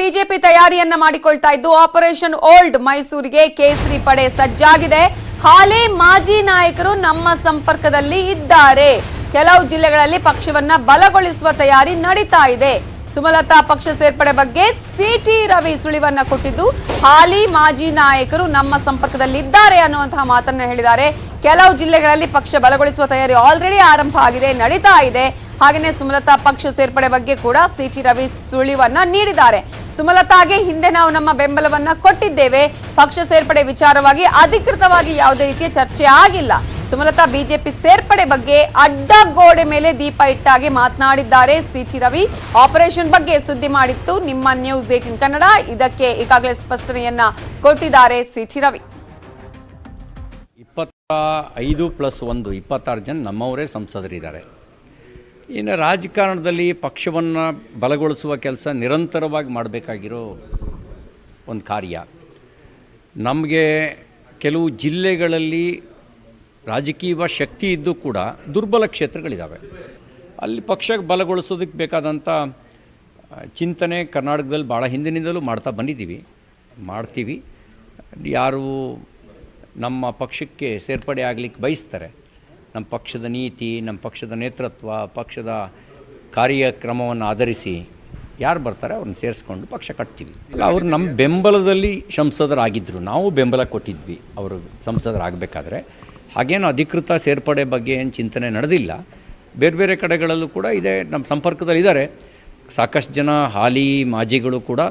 BJP ತಯಾರಿಯನ್ನ ಮಾಡಿಕೊಳ್ತಾ ಇದ್ದು operation old ಮೈಸೂರಿಗೆ ಕೇಸರಿ ಪಡೆ ಸಜ್ಜಾಗಿದೆ. ಹಾಲಿ ಮಾಜಿ ನಾಯಕರು ನಮ್ಮ ಸಂಪರ್ಕದಲ್ಲಿ ಇದ್ದಾರೆ. ಕೆಲವು ಜಿಲ್ಲೆಗಳಲ್ಲಿ ಪಕ್ಷವನ್ನ ಬಲಗೊಳಿಸುವ ತಯಾರಿ ನಡೀತಾ ಇದೆ. ಸುಮಲತಾ ಪಕ್ಷ ಸೇರ್ಪಡೆ ಬಗ್ಗೆ ಸಿಟಿ ರವಿ ಸುಳಿವನ್ನ ಕೊಟ್ಟಿದ್ದು, ಹಾಲಿ ಮಾಜಿ ನಾಯಕರು ನಮ್ಮ ಸಂಪರ್ಕದಲ್ಲಿ ಇದ್ದಾರೆ ಅನ್ನುವಂತಹ ಮಾತನ್ನ ಹೇಳಿದ್ದಾರೆ. ಕೆಲವು ಜಿಲ್ಲೆಗಳಲ್ಲಿ ಪಕ್ಷ ಬಲಗೊಳಿಸುವ ತಯಾರಿ ಆಲ್ರೆಡಿ ಆರಂಭ ಆಗಿದೆ, ನಡೀತಾ ಇದೆ. ಹಾಗೆಯೇ ಸುಮಲತಾ ಪಕ್ಷ ಸೇರ್ಪಡೆ ಬಗ್ಗೆ ಕೂಡ ಸಿಟಿ ರವಿ ಸುಳಿವನ್ನ ನೀಡಿದ್ದಾರೆ. ಸುಮಲತಾಗೆ ಹಿಂದೆ ನಾವು ನಮ್ಮ ಬೆಂಬಲವನ್ನ ಕೊಟ್ಟಿದ್ದೇವೆ. ಪಕ್ಷ ಸೇರ್ಪಡೆ ವಿಚಾರವಾಗಿ ಅಧಿಕೃತವಾಗಿ ಯಾವುದೇ ರೀತಿಯ ಚರ್ಚೆ ಆಗಿಲ್ಲ. ಸುಮಲತಾ ಬಿಜೆಪಿ ಸೇರ್ಪಡೆ ಬಗ್ಗೆ ಅಡ್ಡಗೋಡೆ ಮೇಲೆ ದೀಪ ಇಟ್ಟಾಗಿ ಮಾತನಾಡಿದ್ದಾರೆ ಸಿಟಿ ರವಿ. ಆಪರೇಷನ್ ಬಗ್ಗೆ ಸುದ್ದಿ ಮಾಡಿತ್ತು ನಿಮ್ಮ ನ್ಯೂಸ್ 18 ಕನ್ನಡ. ಇದಕ್ಕೆ ಈಗಾಗಲೇ ಸ್ಪಷ್ಟನೆಯನ್ನ ಕೊಟ್ಟಿದ್ದಾರೆ ಸಿಟಿ ರವಿ. 25+1 26 ಜನ ನಮ್ಮವರೇ ಸಂಸದರಿದ್ದಾರೆ. ಇನ್ನು ರಾಜಕಾರಣದಲ್ಲಿ ಪಕ್ಷವನ್ನು ಬಲಗೊಳಿಸುವ ಕೆಲಸ ನಿರಂತರವಾಗಿ ಮಾಡಬೇಕಾಗಿರೋ ಒಂದು ಕಾರ್ಯ. ನಮಗೆ ಕೆಲವು ಜಿಲ್ಲೆಗಳಲ್ಲಿ ರಾಜಕೀಯ ಶಕ್ತಿ ಇದ್ದು ಕೂಡ ದುರ್ಬಲ ಕ್ಷೇತ್ರಗಳಿದ್ದಾವೆ. ಅಲ್ಲಿ ಪಕ್ಷ ಬಲಗೊಳಿಸೋದಕ್ಕೆ ಬೇಕಾದಂಥ ಚಿಂತನೆ ಕರ್ನಾಟಕದಲ್ಲಿ ಭಾಳ ಹಿಂದಿನಿಂದಲೂ ಮಾಡ್ತೀವಿ. ಯಾರು ನಮ್ಮ ಪಕ್ಷಕ್ಕೆ ಸೇರ್ಪಡೆ ಆಗಲಿಕ್ಕೆ ಬಯಸ್ತಾರೆ, ನಮ್ಮ ಪಕ್ಷದ ನೀತಿ, ನಮ್ಮ ಪಕ್ಷದ ನೇತೃತ್ವ, ಪಕ್ಷದ ಕಾರ್ಯಕ್ರಮವನ್ನು ಆಧರಿಸಿ ಯಾರು ಬರ್ತಾರೆ ಅವ್ರನ್ನ ಸೇರಿಸ್ಕೊಂಡು ಪಕ್ಷ ಕಟ್ತೀವಿ. ಅವರು ನಮ್ಮ ಬೆಂಬಲದಲ್ಲಿ ಸಂಸದರಾಗಿದ್ದರು, ನಾವು ಬೆಂಬಲ ಕೊಟ್ಟಿದ್ವಿ ಅವರು ಸಂಸದರಾಗಬೇಕಾದ್ರೆ. ಹಾಗೇನು ಅಧಿಕೃತ ಸೇರ್ಪಡೆ ಬಗ್ಗೆ ಏನು ಚಿಂತನೆ ನಡೆದಿಲ್ಲ. ಬೇರೆ ಕಡೆಗಳಲ್ಲೂ ಕೂಡ ಇದೆ, ನಮ್ಮ ಸಂಪರ್ಕದಲ್ಲಿದ್ದಾರೆ. ಸಾಕಷ್ಟು ಜನ ಹಾಲಿ ಮಾಜಿಗಳು ಕೂಡ